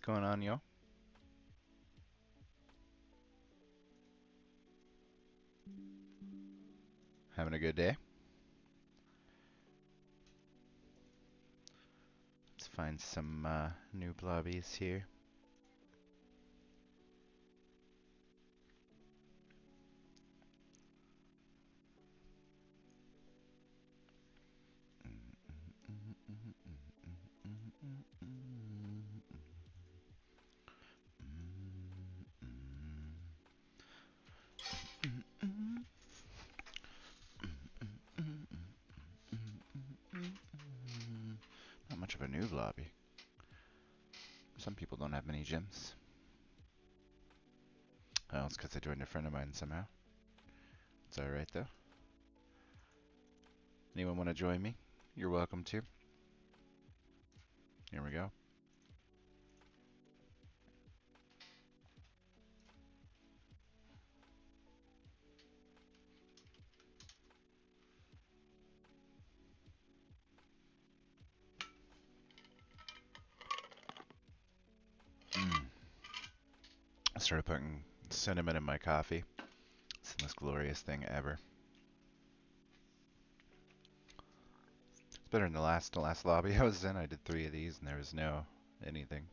going on, yo? Having a good day? Let's find some new blobbies here. Not much of a new blobby. Some people don't have many gems. Oh, it's because I joined a friend of mine somehow. It's alright though. Anyone want to join me? You're welcome to. Here we go. I started putting cinnamon in my coffee. It's the most glorious thing ever. It's better than the last lobby I was in. I did 3 of these and there was no anything.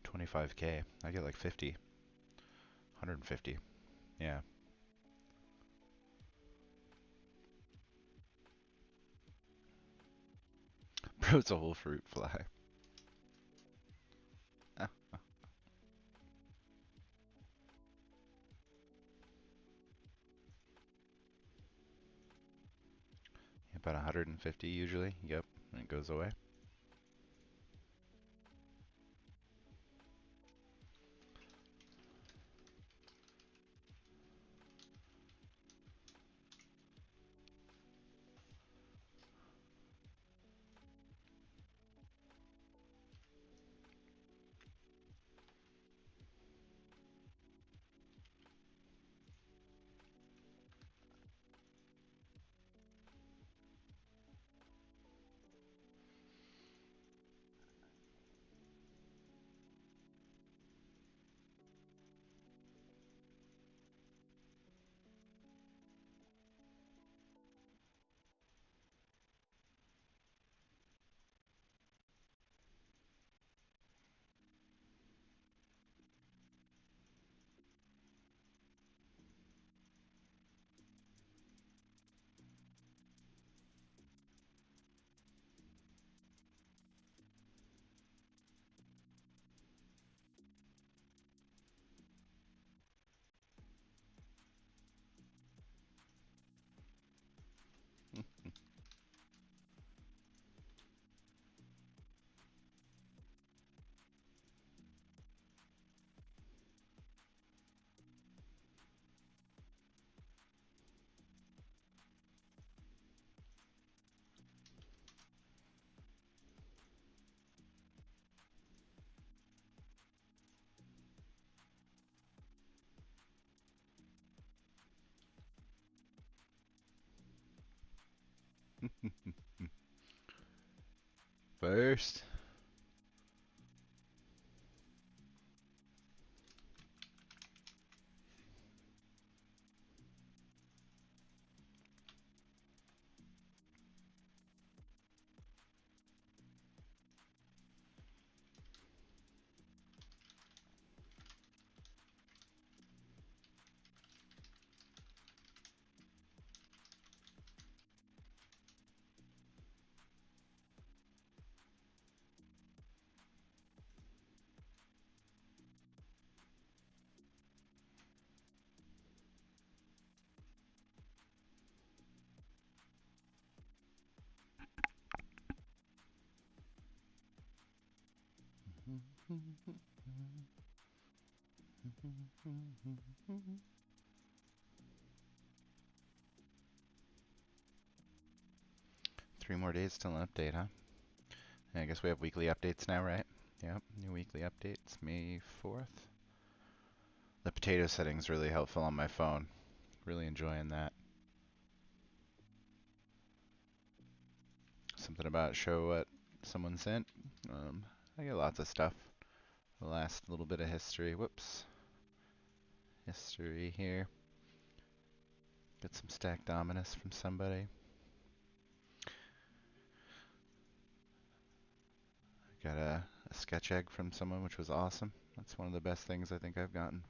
25k. I get like 50. 150. Yeah. Bro, it's a whole fruit fly. About 150 usually. Yep. And it goes away. First. 3 more days till an update, huh? Yeah, I guess we have weekly updates now, right? Yep, new weekly updates, May 4th. The potato setting's really helpful on my phone. Really enjoying that. something about show what someone sent. I get lots of stuff. The last little bit of history. Whoops. History here. Get some stacked Dominus from somebody. Got a sketch egg from someone, which was awesome. That's one of the best things I think I've gotten.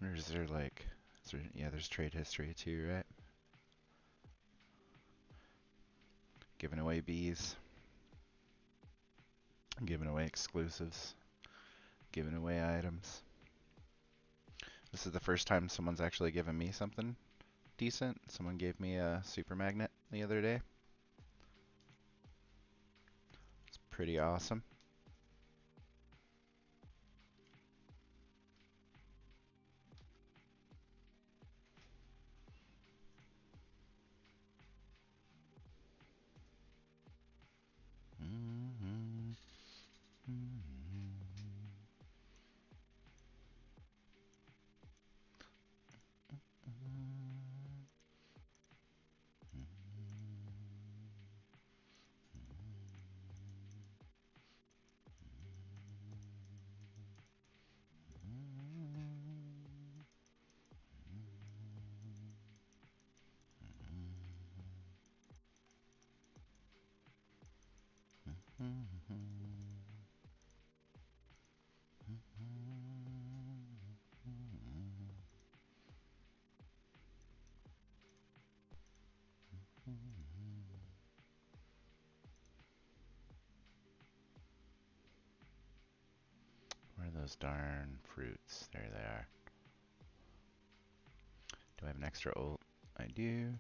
Or is there like, yeah, there's trade history too, right? Giving away bees. Giving away exclusives. Giving away items. This is the first time someone's actually given me something decent. Someone gave me a super magnet the other day. It's pretty awesome. Where are those darn fruits? There they are. Do I have an extra ult? I do.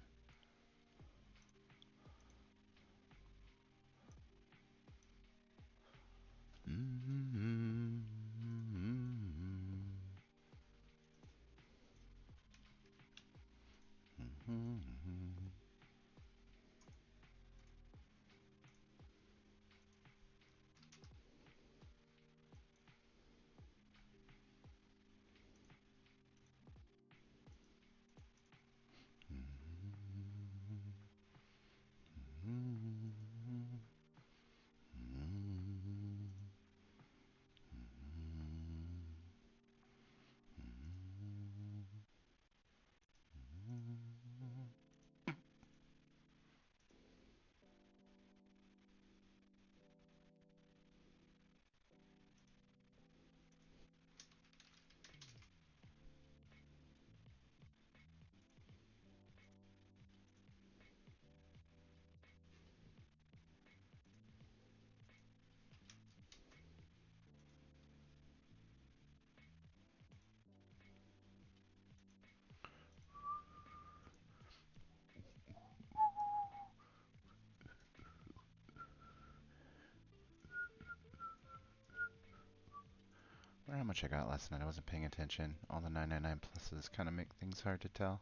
I wonder how much I got last night. I wasn't paying attention. All the 999 pluses kind of make things hard to tell.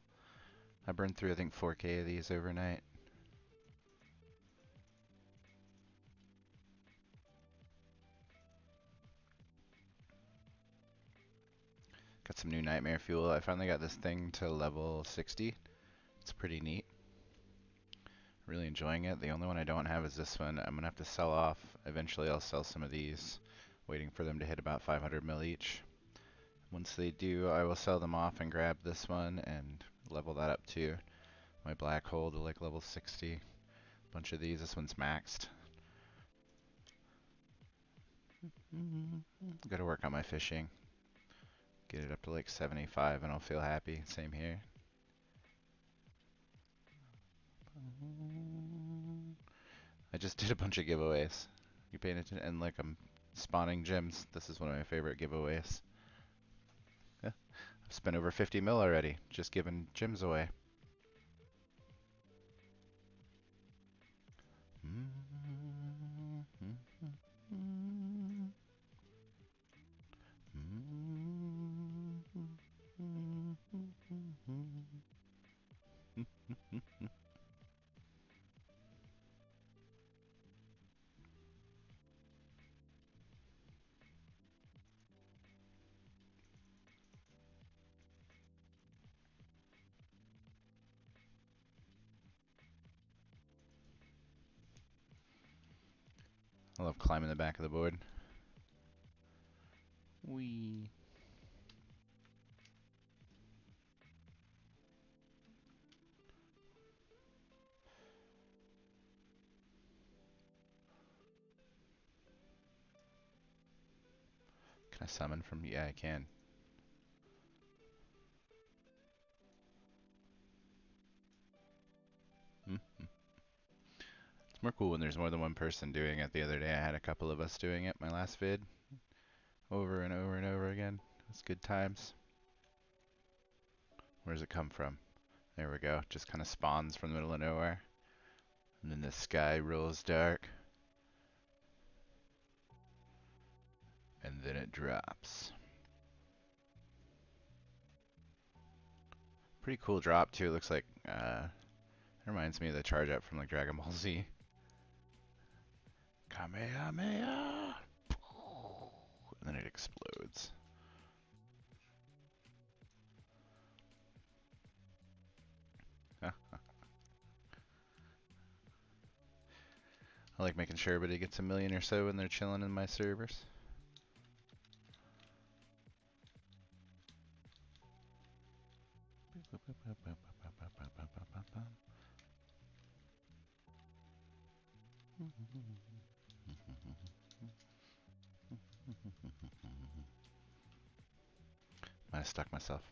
I burned through, I think, 4K of these overnight. Got some new Nightmare Fuel. I finally got this thing to level 60. It's pretty neat. Really enjoying it. The only one I don't have is this one. I'm going to have to sell off. Eventually I'll sell some of these. Waiting for them to hit about 500 mil each. Once they do, I will sell them off and grab this one and level that up to my black hole to like level 60. Bunch of these. This one's maxed. Gotta work on my fishing. Get it up to like 75 and I'll feel happy. Same here. I just did a bunch of giveaways. You paying attention? And like I'm spawning gems. This is one of my favorite giveaways. Yeah. I've spent over 50 mil already just giving gems away. I love climbing the back of the board. Whee. Can I summon from? Yeah, I can. Hmm. It's more cool when there's more than one person doing it. The other day I had a couple of us doing it, my last vid, over and over and over again. It's good times. Where does it come from? There we go. Just kind of spawns from the middle of nowhere. And then the sky rolls dark. And then it drops. Pretty cool drop too. It looks like, it reminds me of the charge up from like Dragon Ball Z. Kamehameha! And then it explodes. I like making sure everybody gets a million or so when they're chilling in my servers. I stuck myself.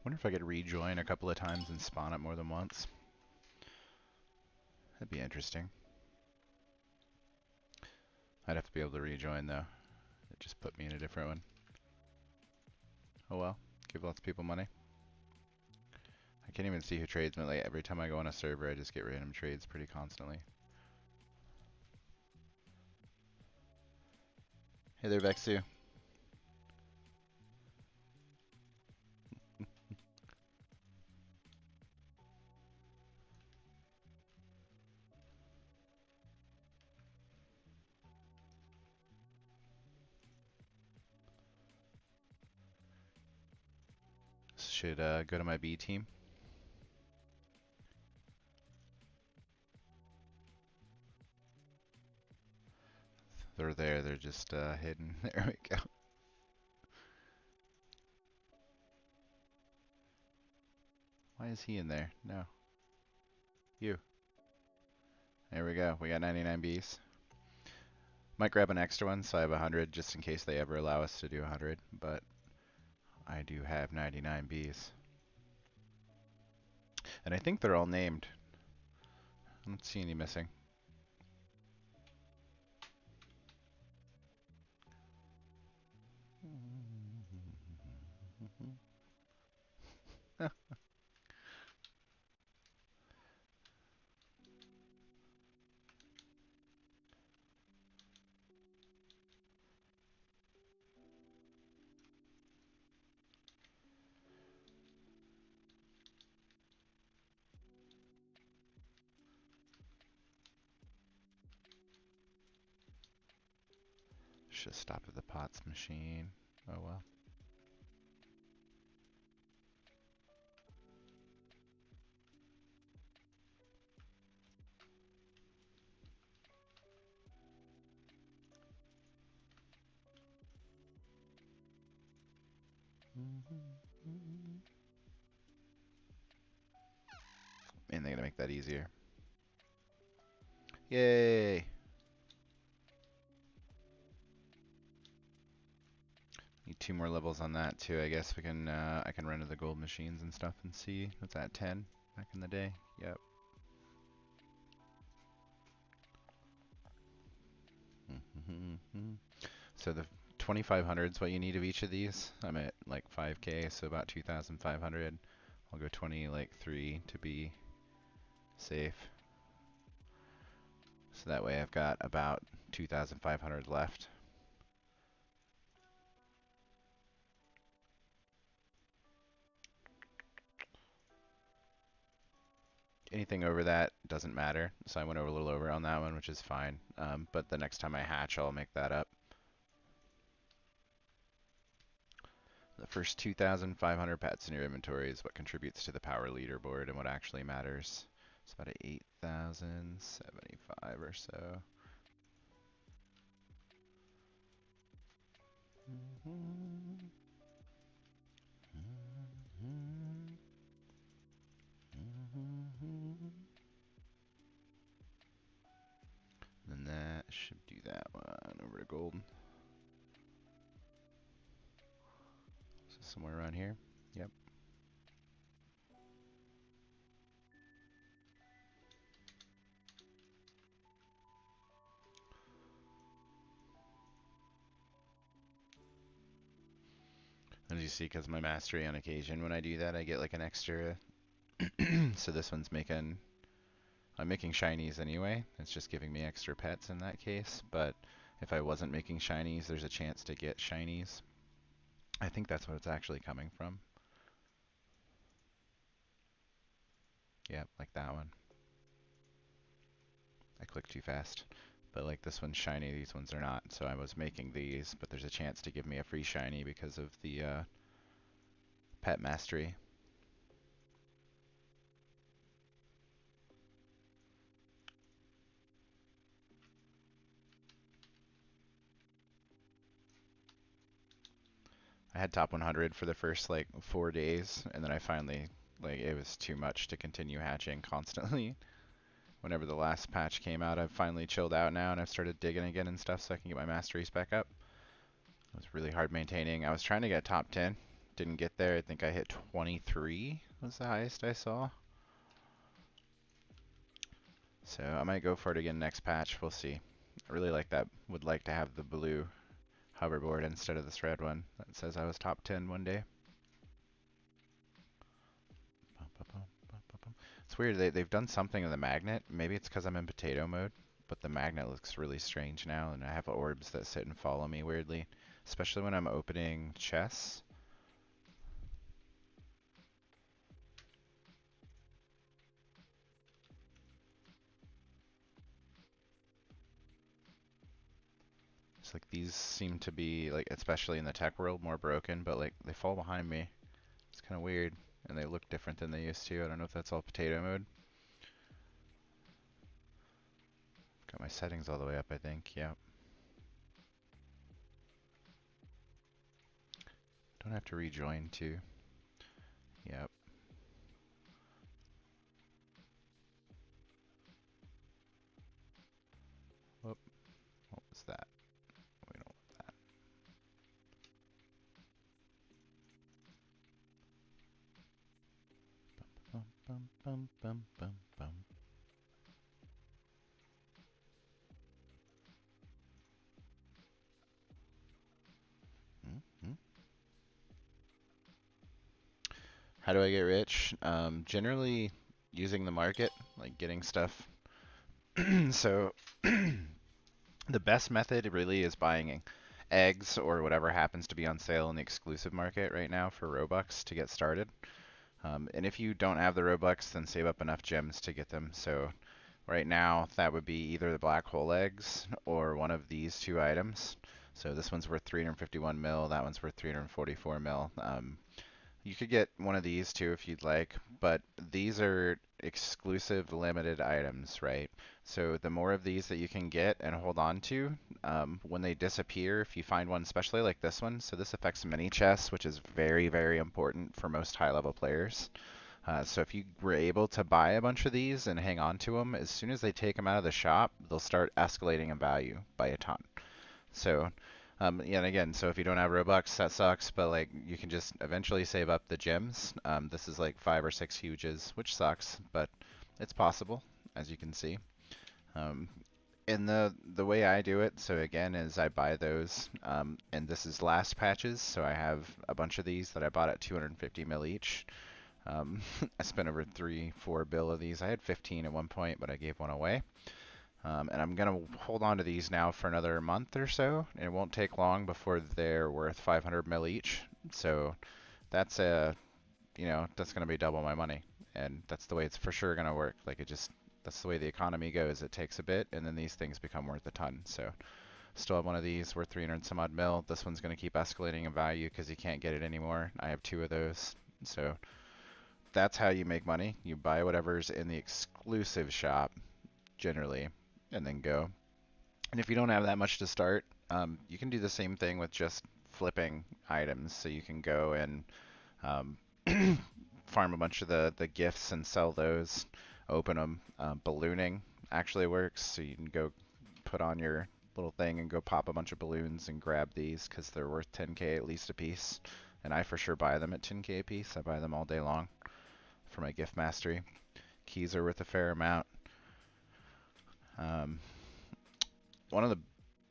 Wonder if I could rejoin a couple of times and spawn it more than once. That'd be interesting. I'd have to be able to rejoin though. It just put me in a different one. Oh well, give lots of people money. I can't even see who trades me. Like every time I go on a server, I just get random trades pretty constantly. Hey there, Vexu. Should go to my B team. They're there. They're just hidden. There we go. Why is he in there? No. You. There we go. We got 99 Bs. Might grab an extra one so I have 100 just in case they ever allow us to do 100, but I do have 99 Bs. And I think they're all named. I don't see any missing. Should have stopped at the pots machine. Oh well. And they're gonna make that easier. Yay! Need 2 more levels on that too. I guess we can. I can run to the gold machines and stuff and see. What's that? 10 back in the day. Yep. So the 2500 is what you need of each of these. I'm at like 5k, so about 2500. I'll go 20 like 3 to be safe. So that way I've got about 2500 left. Anything over that doesn't matter. So I went over a little over on that one, which is fine. But the next time I hatch, I'll make that up. First 2,500 pets in your inventory is what contributes to the power leaderboard and what actually matters. It's about 8,075 or so. And that should do that one. Over to gold. So somewhere around here. Yep. As you see, because my mastery on occasion, when I do that, I get like an extra. So this one's making. I'm making shinies anyway. It's just giving me extra pets in that case. But if I wasn't making shinies, there's a chance to get shinies. I think that's what it's actually coming from. Yep, like that one. I clicked too fast. But like this one's shiny, these ones are not. So I was making these, but there's a chance to give me a free shiny because of the pet mastery. I had top 100 for the first like 4 days, and then I finally, like, it was too much to continue hatching constantly. Whenever the last patch came out, I've finally chilled out now, and I've started digging again and stuff so I can get my masteries back up. It was really hard maintaining. I was trying to get top 10. Didn't get there. I think I hit 23 was the highest I saw. So I might go for it again next patch. We'll see. I really like that. Would like to have the blue hoverboard instead of this red one that says I was top 10 one day. It's weird. They've done something to the magnet. Maybe it's because I'm in potato mode, but the magnet looks really strange now, and I have orbs that sit and follow me weirdly, especially when I'm opening chests. It's like these seem to be, like, especially in the tech world, more broken, but like they fall behind me. It's kind of weird, and they look different than they used to. I don't know if that's all potato mode. Got my settings all the way up, I think. Yep. Don't have to rejoin too. Yep. Whoop. What was that? We don't want that. Bum, bum, bum, bum, bum, bum. Mm-hmm. How do I get rich? Generally using the market, like getting stuff. So the best method really is buying eggs or whatever happens to be on sale in the exclusive market right now for Robux to get started. And if you don't have the Robux, then save up enough gems to get them. So right now, that would be either the black hole eggs or one of these two items. So this one's worth 351 mil, that one's worth 344 mil. You could get one of these too if you'd like, but these are exclusive limited items, right? So the more of these that you can get and hold on to, when they disappear, if you find one, especially like this one, so this affects mini chests, which is very, very important for most high level players. So if you were able to buy a bunch of these and hang on to them, as soon as they take them out of the shop, they'll start escalating in value by a ton. So, yeah, and again, so if you don't have Robux, that sucks, but like you can just eventually save up the gems. This is like 5 or 6 huges, which sucks, but it's possible, as you can see. Um, and the way I do it, so again, is I buy those, and this is last patches, so I have a bunch of these that I bought at 250 mil each. I spent over 3-4 bill of these. I had 15 at one point, but I gave one away. And I'm going to hold on to these now for another month or so. And it won't take long before they're worth 500 mil each. So that's that's going to be double my money. And that's the way it's for sure going to work. Like that's the way the economy goes. It takes a bit, and then these things become worth a ton. So Still have one of these worth 300 some odd mil. This one's going to keep escalating in value because you can't get it anymore. I have two of those. So that's how you make money. You buy whatever's in the exclusive shop, generally, and then go. And if you don't have that much to start, you can do the same thing with just flipping items. So you can go and um, farm a bunch of the gifts and sell those, open them. Ballooning actually works, so you can go put on your little thing and go pop a bunch of balloons and grab these because they're worth 10k at least a piece. And I for sure buy them at 10k a piece. I buy them all day long for my gift mastery. Keys are worth a fair amount. Um, One of the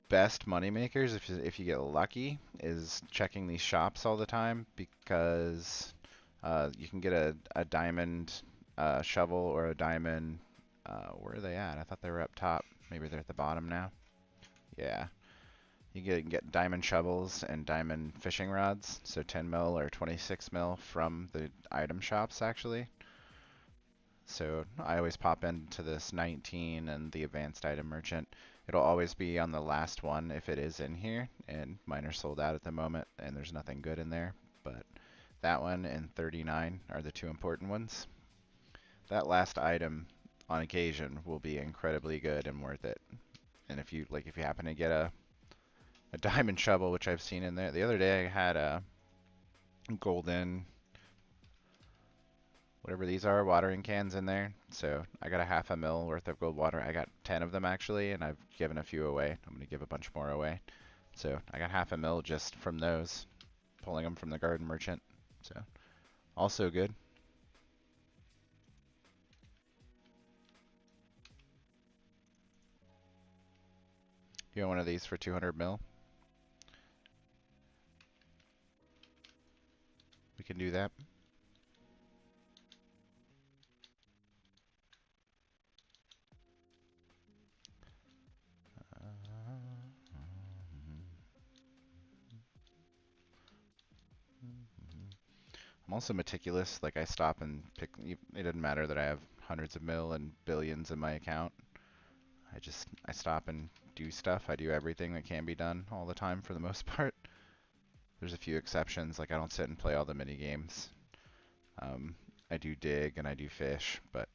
best money makers, if you get lucky, is checking these shops all the time because you can get a diamond shovel or a diamond. Where are they at? I thought they were up top. Maybe they're at the bottom now. Yeah. You can get diamond shovels and diamond fishing rods, so 10 mil or 26 mil from the item shops actually. So I always pop into this 19 and the advanced item merchant. It'll always be on the last one if it is in here, and mine are sold out at the moment and there's nothing good in there. But that one and 39 are the two important ones. That last item on occasion will be incredibly good and worth it. And if you happen to get a diamond shovel, which I've seen in there. The other day I had a golden, whatever these are, watering cans in there. So I got a half a mil worth of gold water. I got 10 of them actually, and I've given a few away. I'm going to give a bunch more away. So I got half a mil just from those, pulling them from the garden merchant. So also good. You want one of these for 200 mil? We can do that. I'm also meticulous. Like I stop and pick. It doesn't matter that I have hundreds of mil and billions in my account. I stop and do stuff. I do everything that can be done all the time for the most part. There's a few exceptions. Like I don't sit and play all the mini games. I do dig and I do fish, but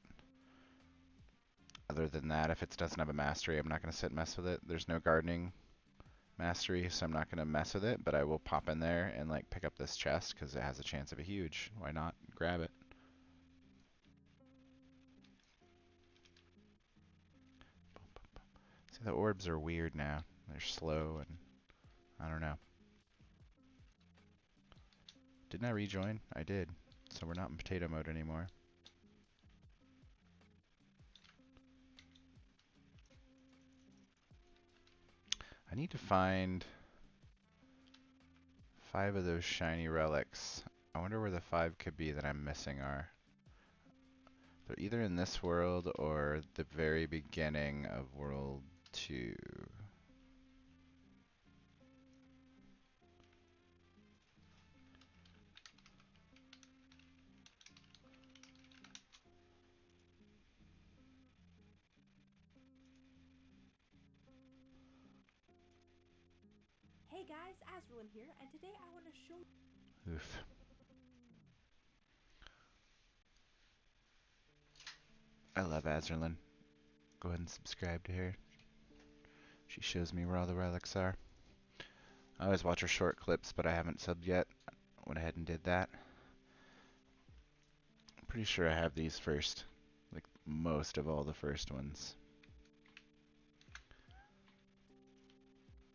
other than that, if it doesn't have a mastery, I'm not going to sit and mess with it. There's no gardening mastery, so I'm not going to mess with it, but I will pop in there and like pick up this chest because it has a chance of a huge. Why not grab it? See, the orbs are weird now. They're slow and I don't know. Didn't I rejoin? I did. So we're not in potato mode anymore. I need to find 5 of those shiny relics. I wonder where the 5 could be that I'm missing are. They're either in this world or the very beginning of World 2. Hey guys, Azrulin here, and today I want to show you. Oof. I love Azerlin. Go ahead and subscribe to her. She shows me where all the relics are. I always watch her short clips, but I haven't subbed yet. Went ahead and did that. I'm pretty sure I have these first. Like most of all the first ones.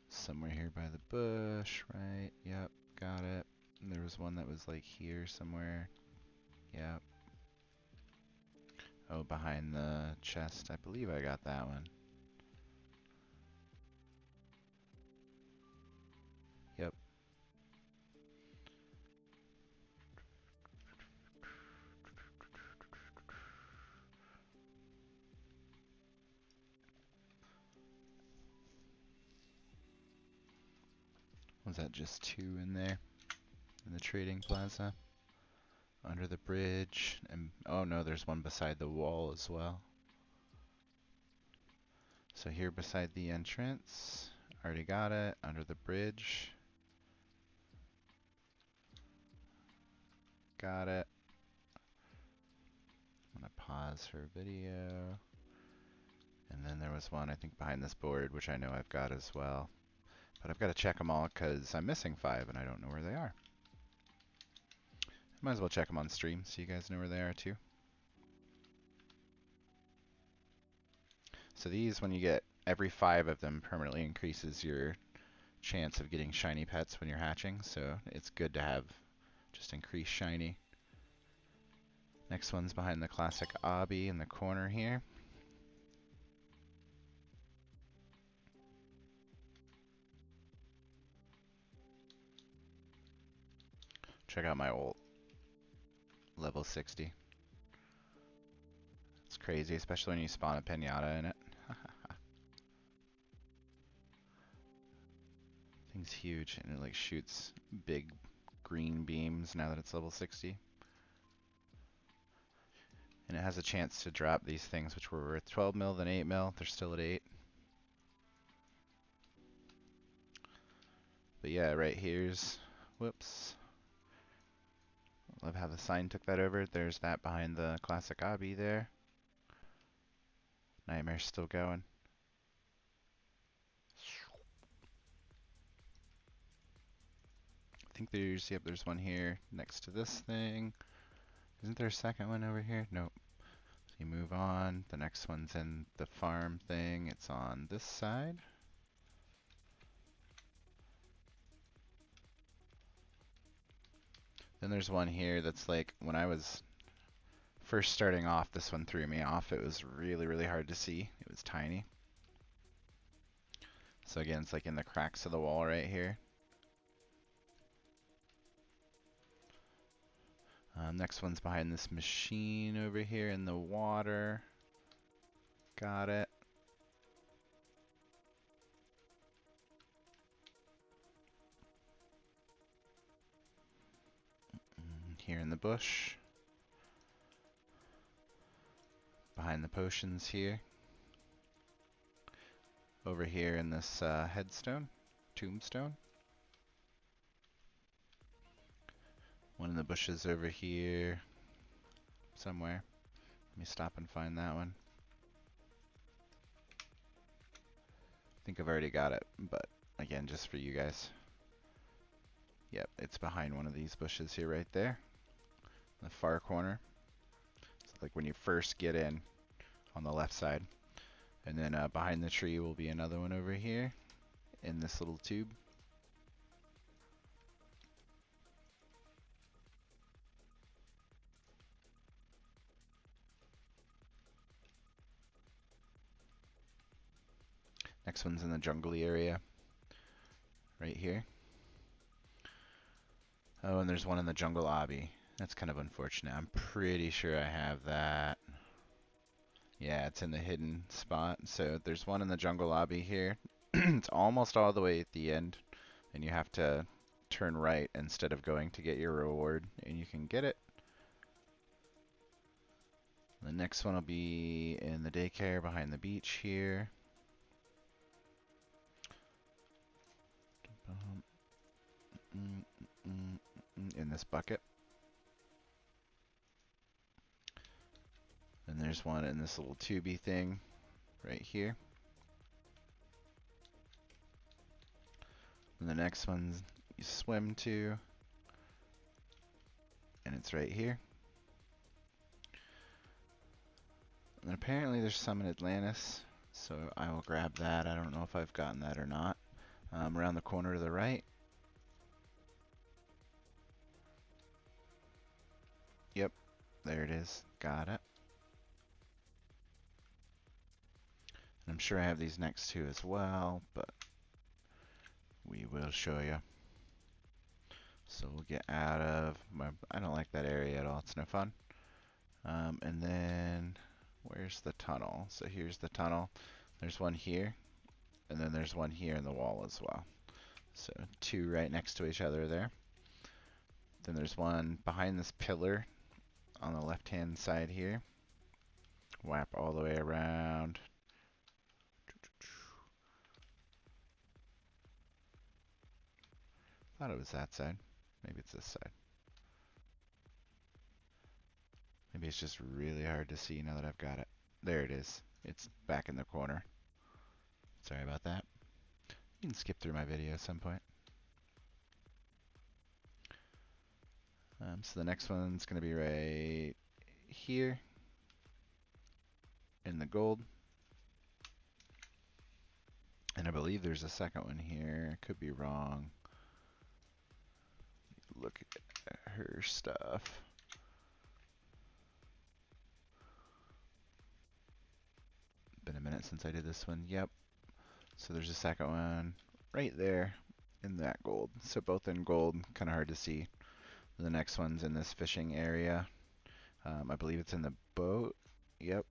Somewhere here by the bush, right? Yep, got it. And there was one that was like here somewhere. Yep. Oh, behind the chest. I believe I got that one. Yep. Was that just 2 in there? In the trading plaza? Under the bridge? And oh no, there's one beside the wall as well. So here beside the entrance Already got it. Under the bridge. Got it. I'm gonna pause for video. And then there was one, I think, behind this board, which I know I've got as well. But I've got to check them all because I'm missing 5 and I don't know where they are. Might as well check them on stream so you guys know where they are too. So these, when you get every 5 of them, permanently increases your chance of getting shiny pets when you're hatching. So it's good to have just increased shiny. Next one's behind the classic obby in the corner here. Check out my ult. Level 60. It's crazy, especially when you spawn a pinata in it. Thing's huge, and it like shoots big green beams now that it's level 60. And it has a chance to drop these things, which were worth 12 mil, then 8 mil. They're still at 8. But yeah, right here's, whoops. Love how the sign took that over. There's that behind the classic obby there. Nightmare's still going. I think there's, yep, there's one here next to this thing. Isn't there a second one over here? Nope. So you move on. The next one's in the farm thing. It's on this side. Then there's one here that's like, when I was first starting off, this one threw me off. It was really, really hard to see. It was tiny. So again, it's like in the cracks of the wall right here. Next one's behind this machine over here in the water. Got it. Here in the bush. Behind the potions here. Over here in this headstone, tombstone. One in the bushes over here somewhere. Let me stop and find that one. I think I've already got it, but again, just for you guys. Yep, it's behind one of these bushes here right there. In the far corner. So like when you first get in on the left side. And then behind the tree will be another one over here in this little tube. Next one's in the jungly area, right here. Oh, and there's one in the jungle obby. That's kind of unfortunate. I'm pretty sure I have that. Yeah, it's in the hidden spot. So there's one in the jungle obby here. It's almost all the way at the end, and you have to turn right instead of going to get your reward, and you can get it. The next one will be in the daycare behind the beach here. In this bucket. And there's one in this little tubey thing right here. And the next one you swim to, and it's right here. And apparently there's some in Atlantis, so I will grab that. I don't know if I've gotten that or not. Around the corner to the right. Yep, there it is. Got it. And I'm sure I have these next two as well, but we will show you. So we'll get out of my, I don't like that area at all. It's no fun. And then where's the tunnel? So here's the tunnel. There's one here, and then there's one here in the wall as well. So two right next to each other there. Then there's one behind this pillar on the left-hand side here. Wrap all the way around. Thought it was that side. Maybe it's this side. Maybe it's just really hard to see now that I've got it. There it is. It's back in the corner. Sorry about that. You can skip through my video at some point. So the next one's going to be right here in the gold. And I believe there's a second one here. I could be wrong. Look at her stuff. Been a minute since I did this one. Yep. So there's a second one right there in that gold. So both in gold, kind of hard to see. The next one's in this fishing area. I believe it's in the boat. Yep.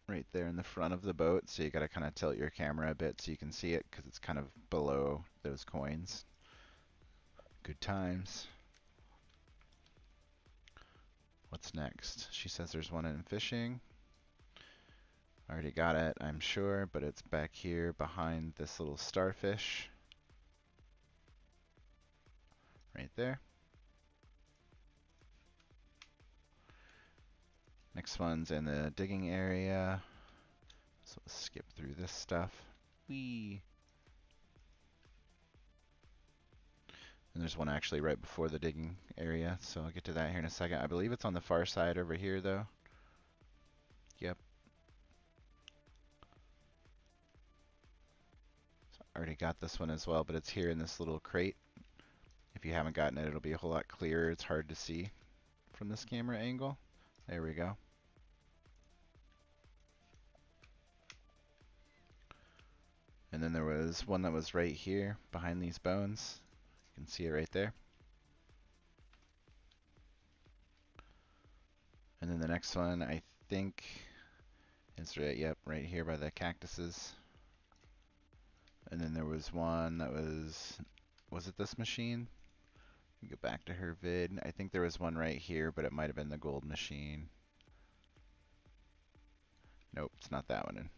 Right there in the front of the boat. So you got to kind of tilt your camera a bit so you can see it because it's kind of below those coins. Good times. What's next? She says there's one in fishing. I already got it, I'm sure, but it's back here behind this little starfish. Right there. Next one's in the digging area. So let's skip through this stuff. Whee! And there's one actually right before the digging area, so I'll get to that here in a second. I believe it's on the far side over here, though. Yep. So I already got this one as well, but it's here in this little crate. If you haven't gotten it, it'll be a whole lot clearer. It's hard to see from this camera angle. There we go. And then there was one that was right here behind these bones. You can see it right there. And then the next one, I think, is right, yep, right here by the cactuses. And then there was one that was it this machine? Go back to her vid. I think there was one right here, but it might have been the gold machine. Nope, it's not that one.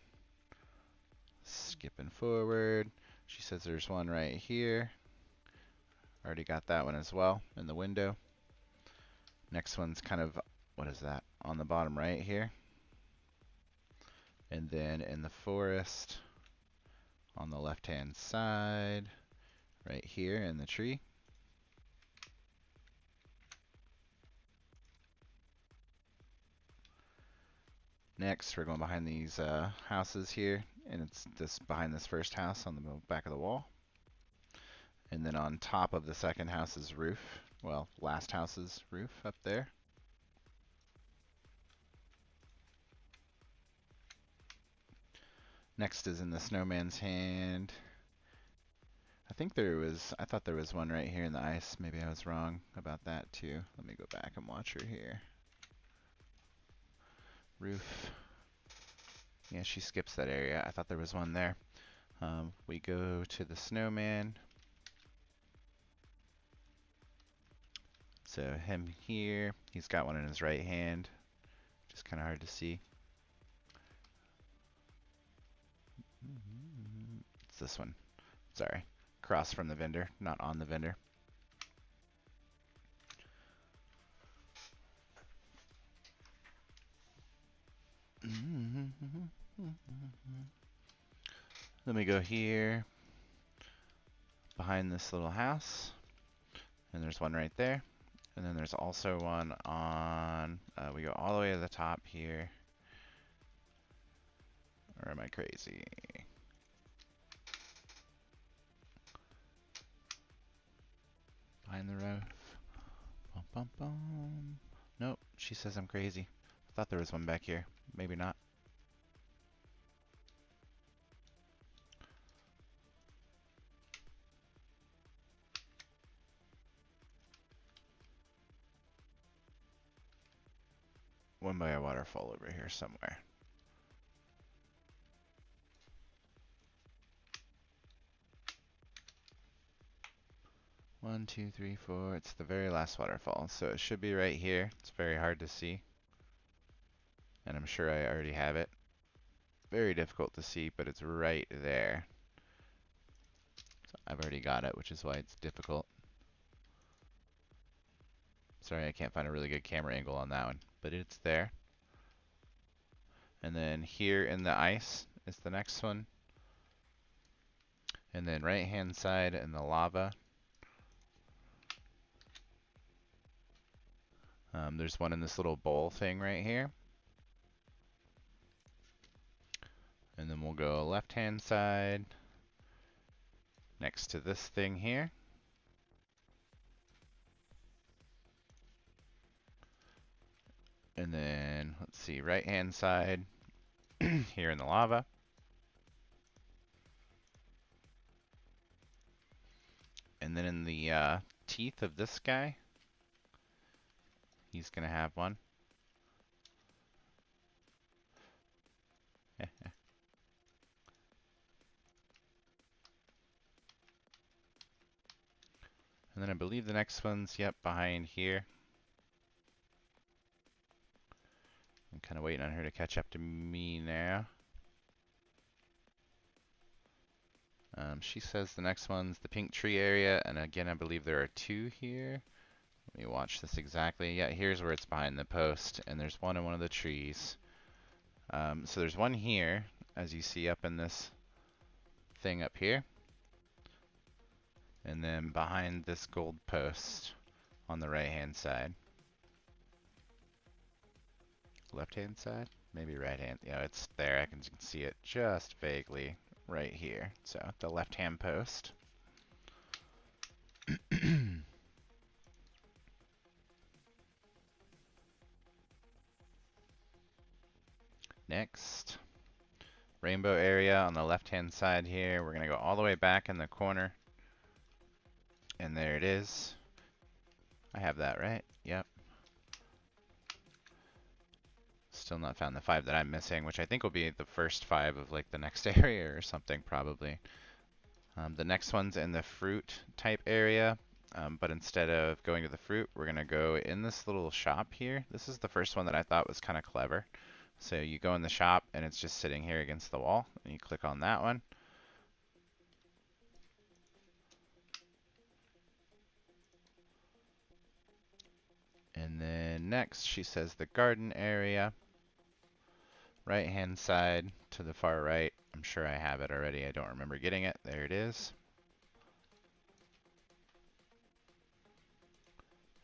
Skipping forward. She says there's one right here. Already got that one as well in the window. Next one's kind of, what is that? On the bottom right here. And then in the forest on the left-hand side, right here in the tree. Next, we're going behind these houses here, and it's just behind this first house on the back of the wall. And then on top of the second house's roof, well, last house's roof up there. Next is in the snowman's hand. I thought there was one right here in the ice. Maybe I was wrong about that too. Let me go back and watch her here. Roof. Yeah, she skips that area. I thought there was one there. We go to the snowman. So him here, he's got one in his right hand. Just kind of hard to see. It's this one. Sorry. Across from the vendor, not on the vendor. Let me go here behind this little house, and there's one right there, and then there's also one on we go all the way to the top here, or am I crazy? Behind the roof. Bum, bum, bum. Nope, she says I'm crazy. I thought there was one back here. Maybe not. One by a waterfall over here somewhere. One, two, three, four. It's the very last waterfall, so it should be right here. It's very hard to see, and I'm sure I already have it. Very difficult to see, but it's right there. So I've already got it, which is why it's difficult. Sorry, I can't find a really good camera angle on that one, but it's there. And then here in the ice is the next one. And then right hand side in the lava. There's one in this little bowl thing right here. And then we'll go left hand side next to this thing here. And then, let's see, right hand side here in the lava. And then in the teeth of this guy, he's going to have one. And then I believe the next one's, yep, behind here. I'm kind of waiting on her to catch up to me now. She says the next one's the pink tree area, and again, I believe there are two here. Let me watch this exactly. Yeah, here's where it's behind the post, and there's one in one of the trees. So there's one here, as you see up in this thing up here. And then behind this gold post on the right-hand side. Left-hand side? Maybe right-hand. Yeah, it's there. I can see it just vaguely right here. So the left-hand post. Next, rainbow area on the left-hand side here. We're going to go all the way back in the corner. And there it is. I have that right. Yep. Still not found the 5 that I'm missing, which I think will be the first 5 of like the next area or something probably. The next one's in the fruit type area, but instead of going to the fruit, we're going to go in this little shop here. This is the first one that I thought was kind of clever. So you go in the shop and it's just sitting here against the wall, and you click on that one. And then next she says the garden area. Right hand side to the far right. I'm sure I have it already. I don't remember getting it. There it is.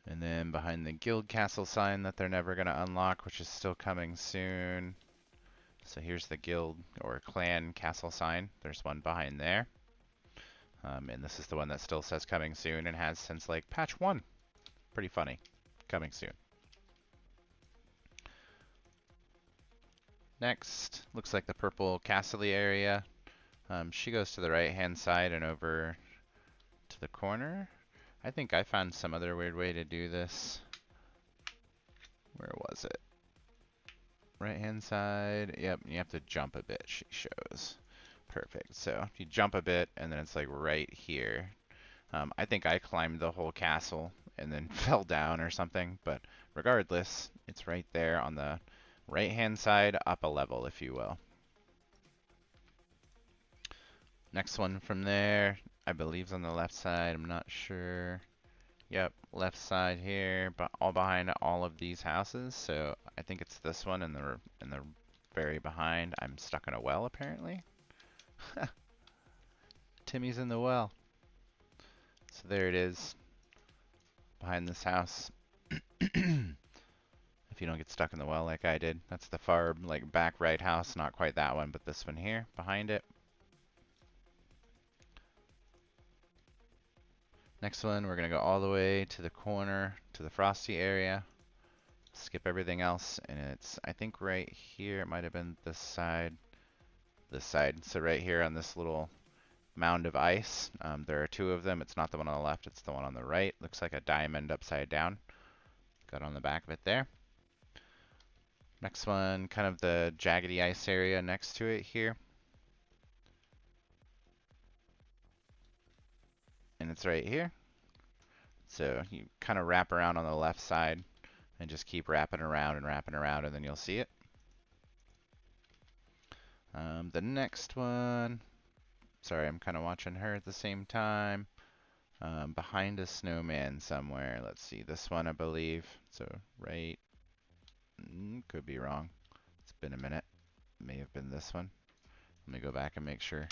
And then behind the guild castle sign that they're never going to unlock, which is still coming soon. So here's the guild or clan castle sign. There's one behind there. And this is the one that still says coming soon and has since like patch 1. Pretty funny. Coming soon. Next, looks like the purple castle area. She goes to the right hand side and over to the corner. I think I found some other weird way to do this. Where was it? Right hand side. Yep, you have to jump a bit, she shows. Perfect. So you jump a bit and then it's like right here. I think I climbed the whole castle and then fell down or something, but regardless, it's right there on the right hand side, up a level, if you will. Next one from there, I believe is on the left side. I'm not sure. Yep, left side here, but all behind all of these houses. So I think it's this one in the very behind. I'm stuck in a well apparently. Timmy's in the well. So there it is, behind this house. If you don't get stuck in the well like I did. That's the far like back right house, not quite that one, but this one here behind it. Next one, we're gonna go all the way to the corner, to the frosty area. Skip everything else, and it's, I think right here, it might have been this side. This side, so right here on this little mound of ice. There are 2 of them. It's not the one on the left, it's the one on the right. Looks like a diamond upside down. Got on the back of it there. Next one, kind of the jaggedy ice area next to it here. And it's right here. So you kind of wrap around on the left side and just keep wrapping around, and then you'll see it. The next one, sorry, I'm kind of watching her at the same time. Behind a snowman somewhere. Let's see, this one I believe. So right, could be wrong. It's been a minute. May have been this one. Let me go back and make sure.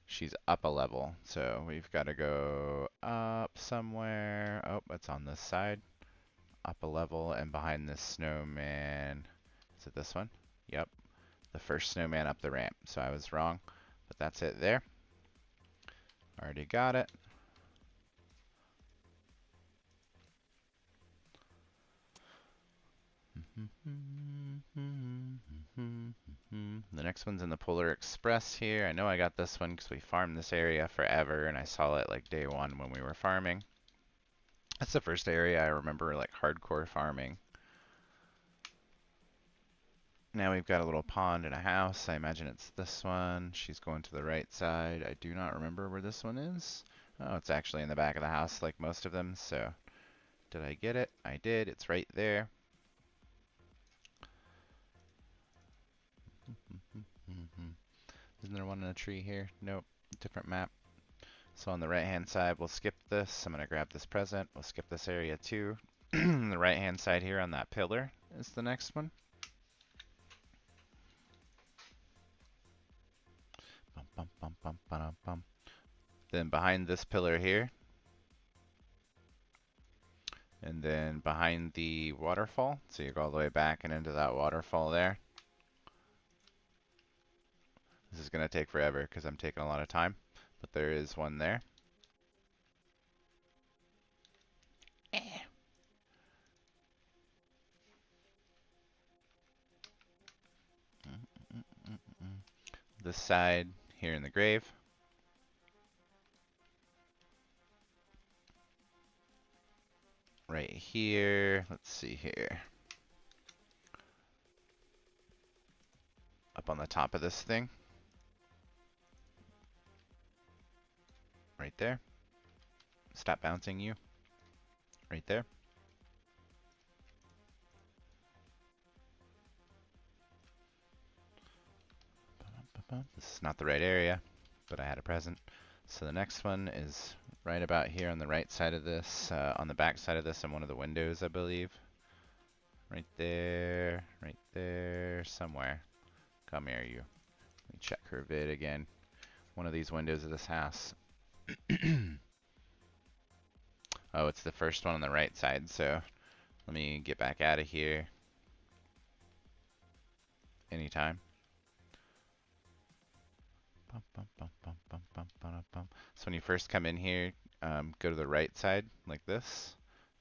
She's up a level, so we've got to go up somewhere. Oh, it's on this side. Up a level and behind this snowman. Is it this one? Yep. The first snowman up the ramp. So I was wrong, but that's it there. Already got it. The next one's in the Polar Express here. I know I got this one because we farmed this area forever and I saw it like day one when we were farming. That's the first area I remember like hardcore farming. Now we've got a little pond and a house. I imagine it's this one. She's going to the right side. I do not remember where this one is. Oh, it's actually in the back of the house like most of them. So did I get it? I did. It's right there. Isn't there one in a tree here? Nope. Different map. So on the right hand side, we'll skip this. I'm going to grab this present. We'll skip this area too. The right hand side here on that pillar is the next one. Bum, bum, bum, bum, bum, bum. Then behind this pillar here. And then behind the waterfall. So you go all the way back and into that waterfall there. This is going to take forever because I'm taking a lot of time. But there is one there. This side here in the grave. Right here. Let's see here. Up on the top of this thing. Right there. Stop bouncing, you. Right there. This is not the right area, but I had a present. So the next one is right about here on the right side of this, on the back side of this in one of the windows, I believe. Right there, somewhere. Come here, you. Let me check her vid again. One of these windows of this house. Oh, it's the first one on the right side, so let me get back out of here. Anytime. So when you first come in here, go to the right side like this,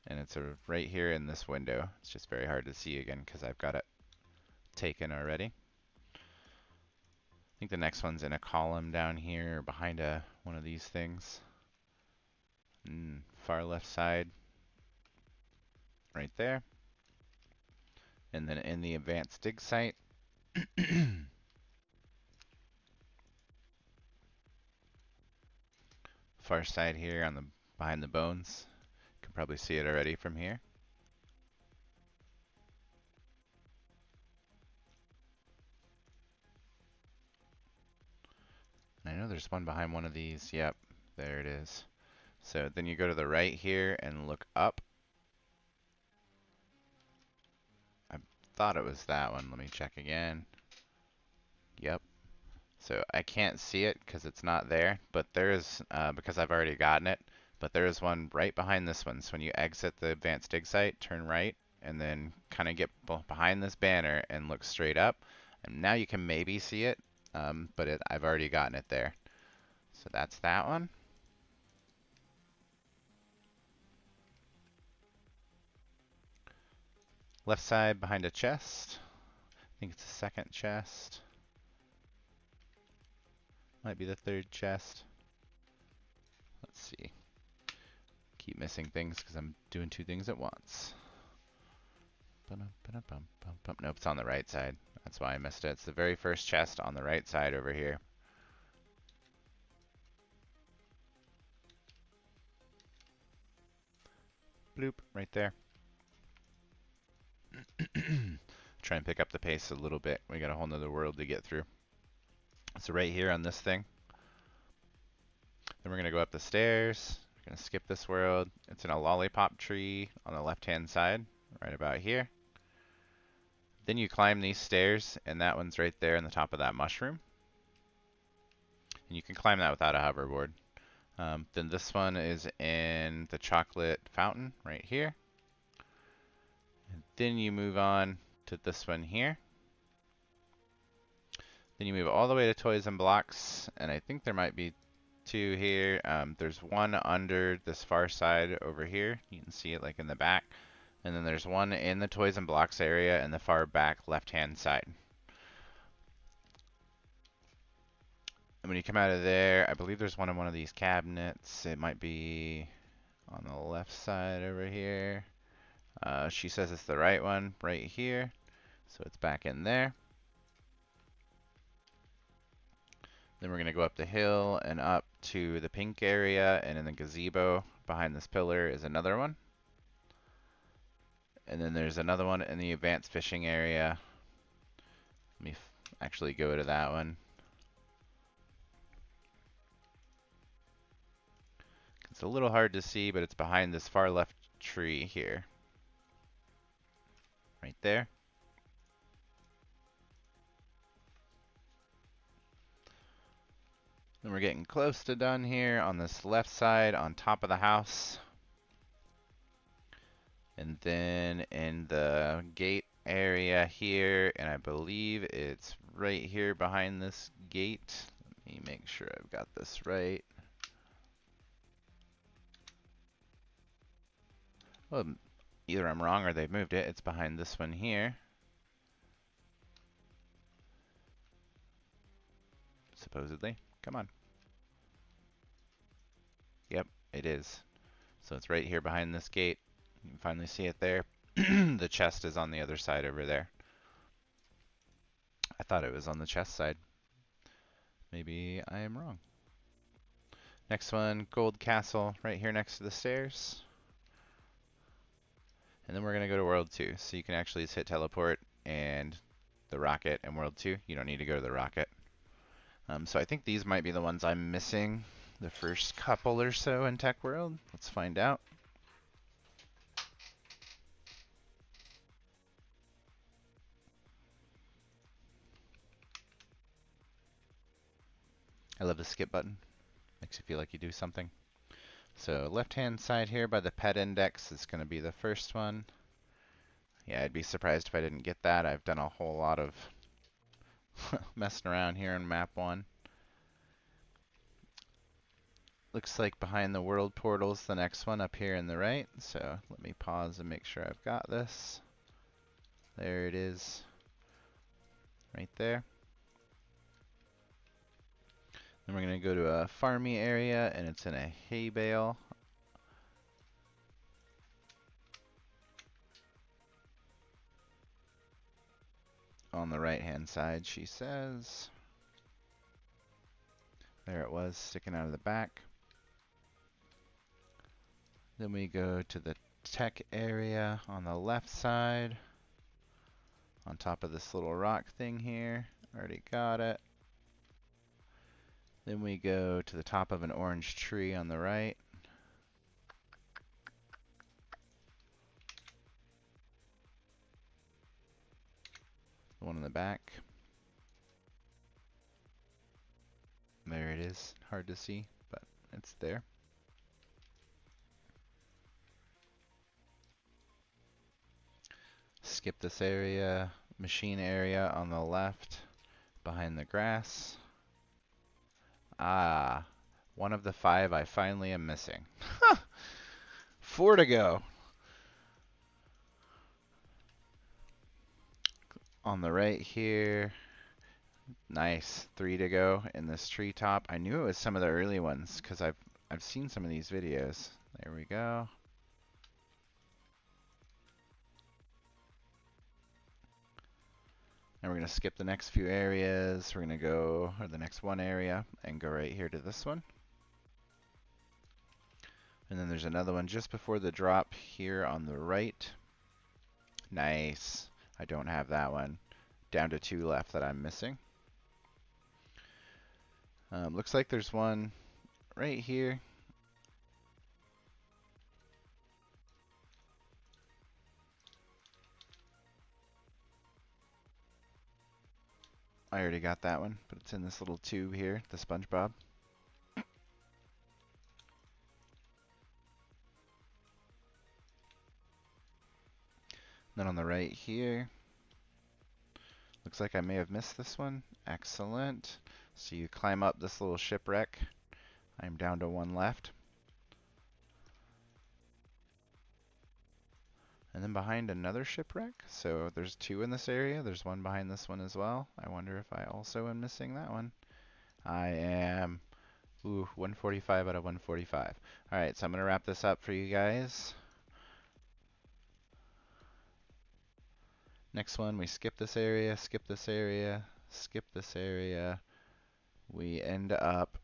and it's right here in this window. It's just very hard to see again because I've got it taken already. I think the next one's in a column down here behind one of these things. Far left side, right there. And then in the advanced dig site. Far side here on the behind the bones. You can probably see it already from here. And I know there's one behind one of these. Yep, there it is. So then you go to the right here and look up. I thought it was that one. Let me check again. Yep. So I can't see it because it's not there, but there is, because I've already gotten it, but there is one right behind this one. So when you exit the advanced dig site, turn right, and then kind of get behind this banner and look straight up. And now you can maybe see it, but I've already gotten it there. So that's that one. Left side behind a chest. I think it's the second chest. Might be the third chest. Let's see. Keep missing things because I'm doing two things at once. Nope, it's on the right side. That's why I missed it. It's the very first chest on the right side over here. Bloop, right there. Try and pick up the pace a little bit. We got a whole nother world to get through. So right here on this thing. Then we're going to go up the stairs. We're going to skip this world. It's in a lollipop tree on the left-hand side, right about here. Then you climb these stairs, and that one's right there in the top of that mushroom. And you can climb that without a hoverboard. Then this one is in the chocolate fountain right here. And then you move on to this one here. Then you move all the way to Toys and Blocks, and I think there might be two here. There's one under this far side over here. You can see it like in the back. And then there's one in the Toys and Blocks area in the far back left-hand side. And when you come out of there, I believe there's one in one of these cabinets. It might be on the left side over here. She says it's the right one right here. So it's back in there. Then we're going to go up the hill and up to the pink area, and in the gazebo behind this pillar is another one. And then there's another one in the advanced fishing area. Let me actually go to that one. It's a little hard to see, but it's behind this far left tree here. Right there. Then we're getting close to done here on this left side on top of the house. And then in the gate area here, and I believe it's right here behind this gate. Let me make sure I've got this right. Well, either I'm wrong or they've moved it. It's behind this one here. Supposedly. Come on. Yep, it is. So it's right here behind this gate. You can finally see it there. The chest is on the other side over there. I thought it was on the chest side. Maybe I am wrong. Next one, Gold Castle, right here next to the stairs. And then we're going to go to World 2. So you can actually just hit teleport and the rocket and World 2. You don't need to go to the rocket. So I think these might be the ones I'm missing. The first couple or so in Tech World. Let's find out. I love the skip button. Makes you feel like you do something. So left-hand side here by the pet index is going to be the first one. Yeah, I'd be surprised if I didn't get that. I've done a whole lot of messing around here in map 1. Looks like behind the world portal's the next one up here in the right. So let me pause and make sure I've got this. There it is. Right there. Then we're going to go to a farmy area, and it's in a hay bale. On the right-hand side, she says. There it was, sticking out of the back. Then we go to the tech area on the left side. On top of this little rock thing here. Already got it. Then we go to the top of an orange tree on the right. The one in the back. There it is. Hard to see, but it's there. Skip this area. Machine area on the left behind the grass. Ah, one of the 5 I finally am missing. 4 to go. On the right here. Nice. 3 to go in this treetop. I knew it was some of the early ones because I've seen some of these videos. There we go. And we're going to skip the next few areas. We're going to go, or the next one area, and go right here to this one. And then there's another one just before the drop here on the right. Nice. I don't have that one. Down to 2 left that I'm missing. Looks like there's one right here. I already got that one, but it's in this little tube here, the SpongeBob. Then on the right here, looks like I may have missed this one. Excellent. So you climb up this little shipwreck. I'm down to one left. And then behind another shipwreck. So there's two in this area. There's one behind this one as well. I wonder if I also am missing that one. I am. Ooh, 145 out of 145. Alright, so I'm going to wrap this up for you guys. Next one, we skip this area, skip this area, skip this area. We end up.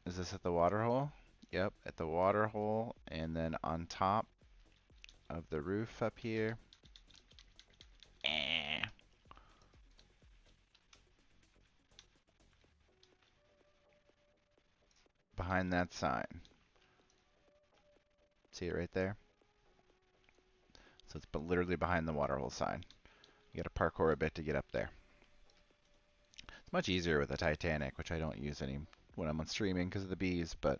Is this at the water hole? Yep, at the water hole, and then on top of the roof up here. Behind that sign. See it right there? So it's literally behind the water hole sign. You gotta parkour a bit to get up there. It's much easier with the Titanic, which I don't use any when I'm on streaming because of the bees, but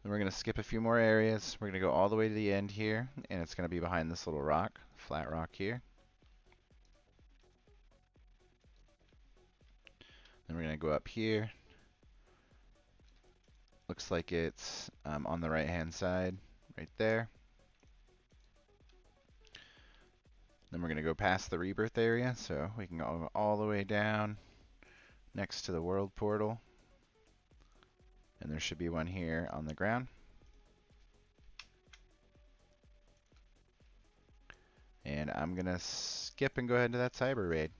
then we're gonna skip a few more areas. We're gonna go all the way to the end here, and it's gonna be behind this little rock, flat rock here. Then we're gonna go up here. Looks like it's on the right hand side, right there. Then we're going to go past the rebirth area, so we can go all the way down next to the world portal. And there should be one here on the ground. And I'm going to skip and go ahead to that cyber raid.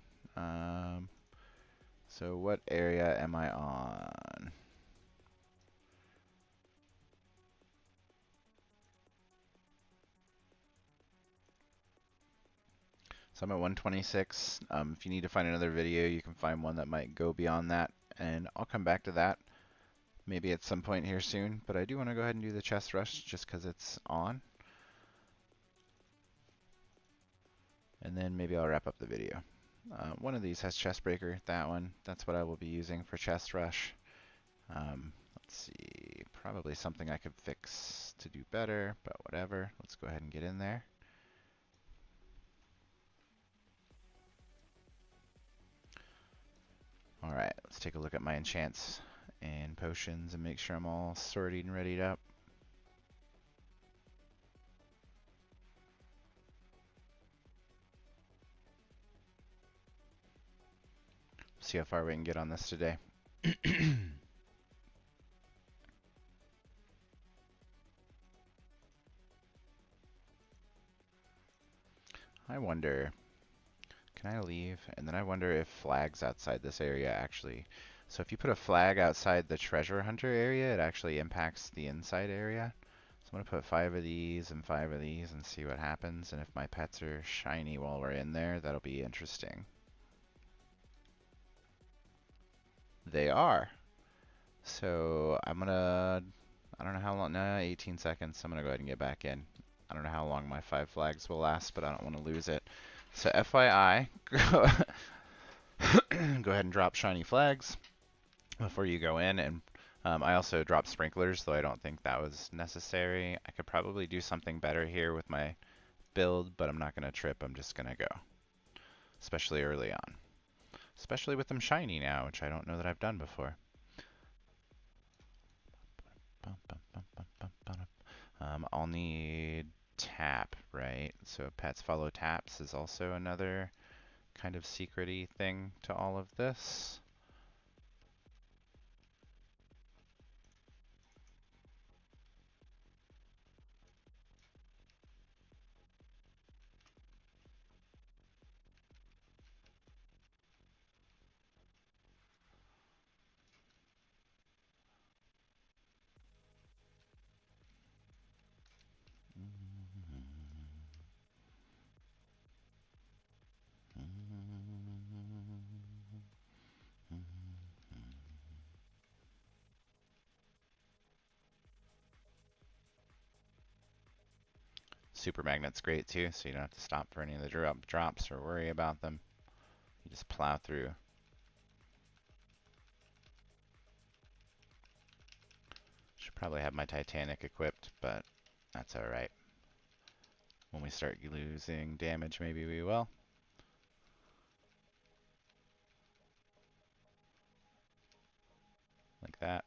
So what area am I on? So I'm at 126. If you need to find another video, you can find one that might go beyond that, and I'll come back to that maybe at some point here soon. But I do want to go ahead and do the chest rush just because it's on. And then maybe I'll wrap up the video. One of these has chest breaker, that one. That's what I will be using for chest rush. Let's see, probably something I could fix to do better, but whatever. Let's go ahead and get in there. Alright, let's take a look at my enchants and potions and make sure I'm all sorted and readied up. See how far we can get on this today. I wonder, can I leave? And then I wonder if flags outside this area actually, so if you put a flag outside the treasure hunter area, it actually impacts the inside area. So I'm going to put 5 of these and 5 of these and see what happens. And if my pets are shiny while we're in there, that'll be interesting. They are. So I'm going to, I don't know how long, no, 18 seconds. I'm going to go ahead and get back in. I don't know how long my 5 flags will last, but I don't want to lose it. So FYI, go ahead and drop shiny flags before you go in. And I also dropped sprinklers, though I don't think that was necessary. I could probably do something better here with my build, but I'm not going to trip. I'm just going to go, especially early on. Especially with them shiny now, which I don't know that I've done before. I'll need tap, right? So pets follow taps is also another kind of secret-y thing to all of this. super magnet's great too, so you don't have to stop for any of the drops or worry about them. You just plow through. Should probably have my Titanic equipped, but that's alright. When we start losing damage, maybe we will. Like that.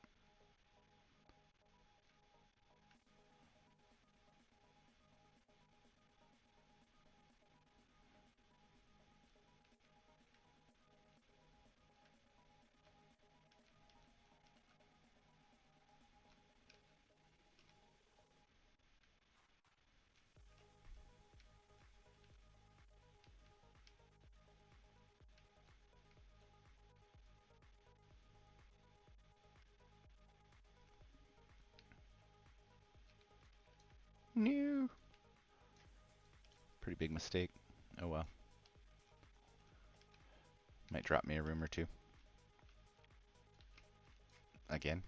No. Pretty big mistake. Oh well. Might drop me a room or two. Again.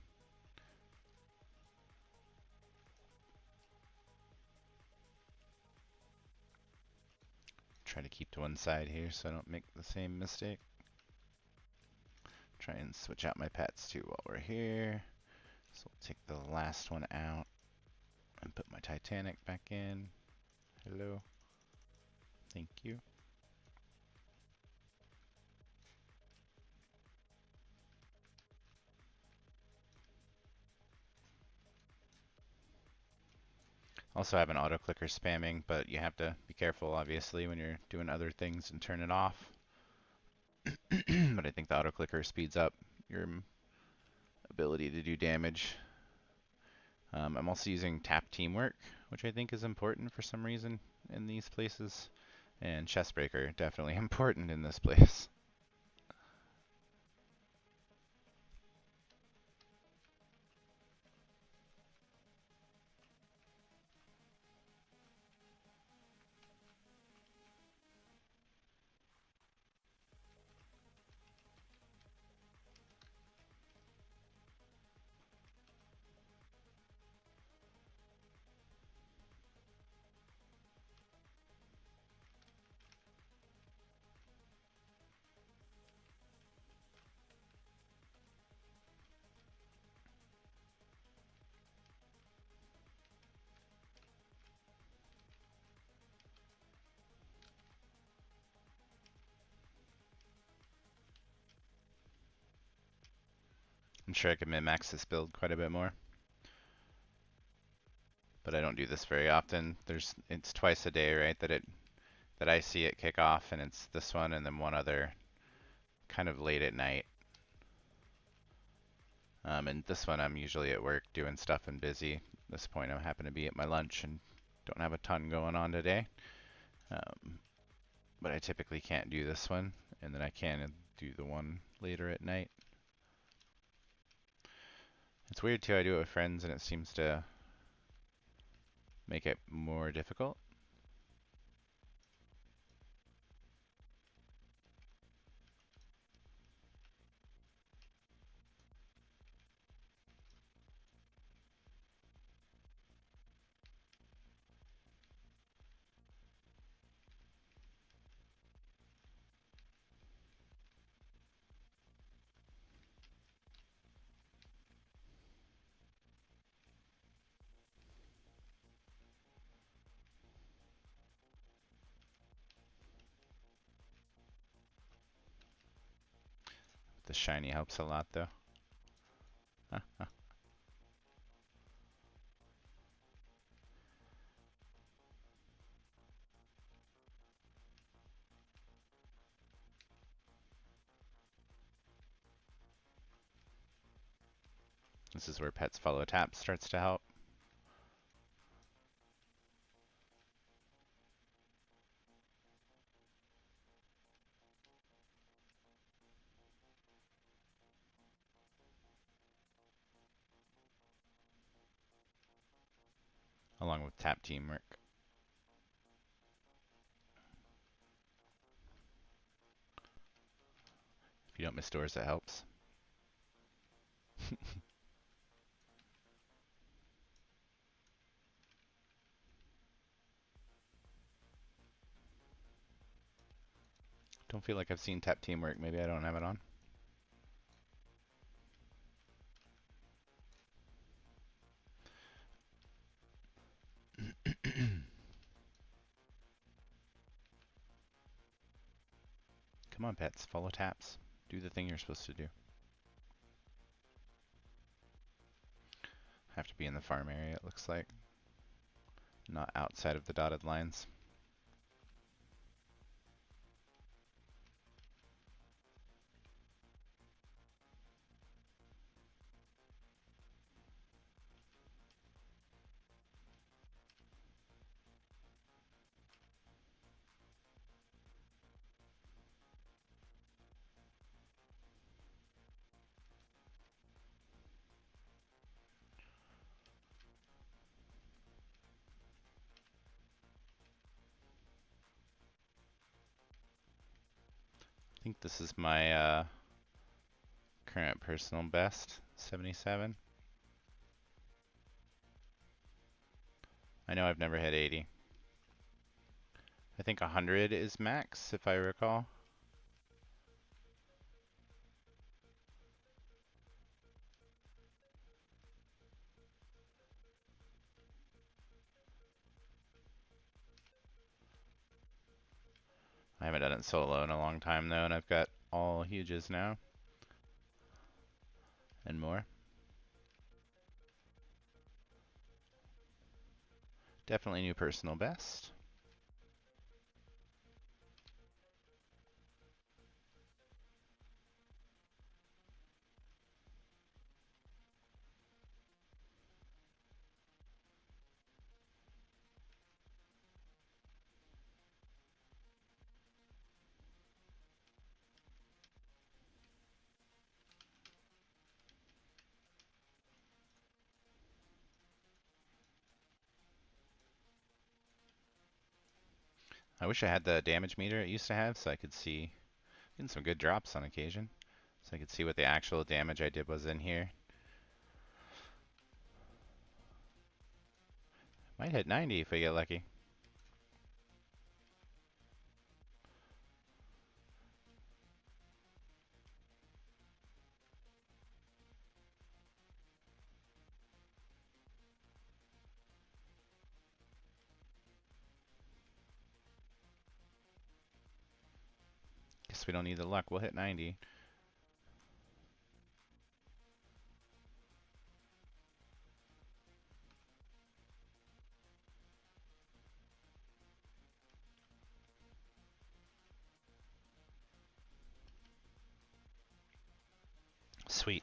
Try to keep to one side here so I don't make the same mistake. Try and switch out my pets too while we're here. So we'll take the last one out and put my Titanic back in. Hello. Thank you. Also have an auto clicker spamming, but you have to be careful obviously when you're doing other things and turn it off. But I think the auto clicker speeds up your ability to do damage. I'm also using tap teamwork, which I think is important for some reason in these places. And Chestbreaker, definitely important in this place. I'm sure I could min-max this build quite a bit more, but I don't do this very often. It's twice a day, right, that I see it kick off, and it's this one and then one other kind of late at night. And this one I'm usually at work doing stuff and busy. At this point I happen to be at my lunch and don't have a ton going on today. But I typically can't do this one, and then I can do the one later at night. It's weird too, I do it with friends and it seems to make it more difficult. The shiny helps a lot though. This is where pets follow tap starts to help. Along with tap teamwork. If you don't miss doors, it helps. Don't feel like I've seen tap teamwork. Maybe I don't have it on. Come on, pets. Follow taps. Do the thing you're supposed to do. Have to be in the farm area, it looks like. Not outside of the dotted lines. I think this is my current personal best, 77. I know I've never hit 80. I think 100 is max, if I recall. I haven't done it solo in a long time though, and I've got all huges now. And more. Definitely new personal best. I wish I had the damage meter it used to have so I could see getting some good drops on occasion. So I could see what the actual damage I did was in here. Might hit 90 if I get lucky. Guess we don't need the luck. We'll hit 90. Sweet.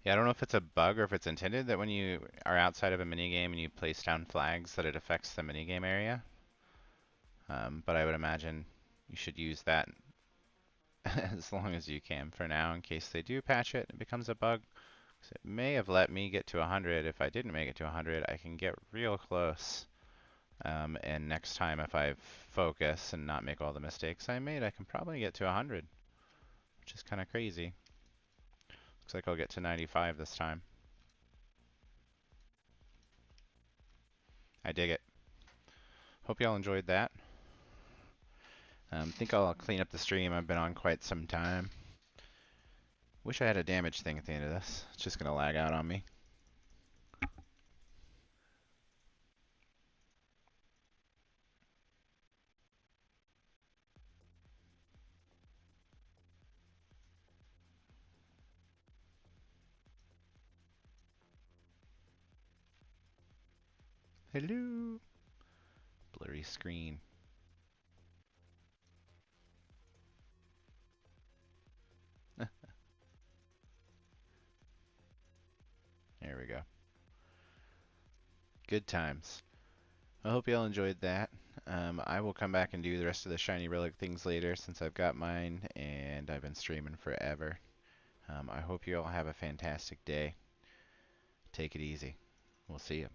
Yeah, I don't know if it's a bug or if it's intended that when you are outside of a minigame and you place down flags that it affects the minigame area. But I would imagine you should use that as long as you can for now in case they do patch it and it becomes a bug. 'Cause it may have let me get to 100. If I didn't make it to 100, I can get real close. And next time if I focus and not make all the mistakes I made, I can probably get to 100, which is kind of crazy. Looks like I'll get to 95 this time. I dig it. Hope y'all enjoyed that. Think I'll clean up the stream. I've been on quite some time. Wish I had a damage thing at the end of this. It's just gonna lag out on me. Hello. Blurry screen. There we go. Good times. I hope y'all enjoyed that. I will come back and do the rest of the shiny relic things later since I've got mine and I've been streaming forever. I hope you all have a fantastic day. Take it easy. We'll see you.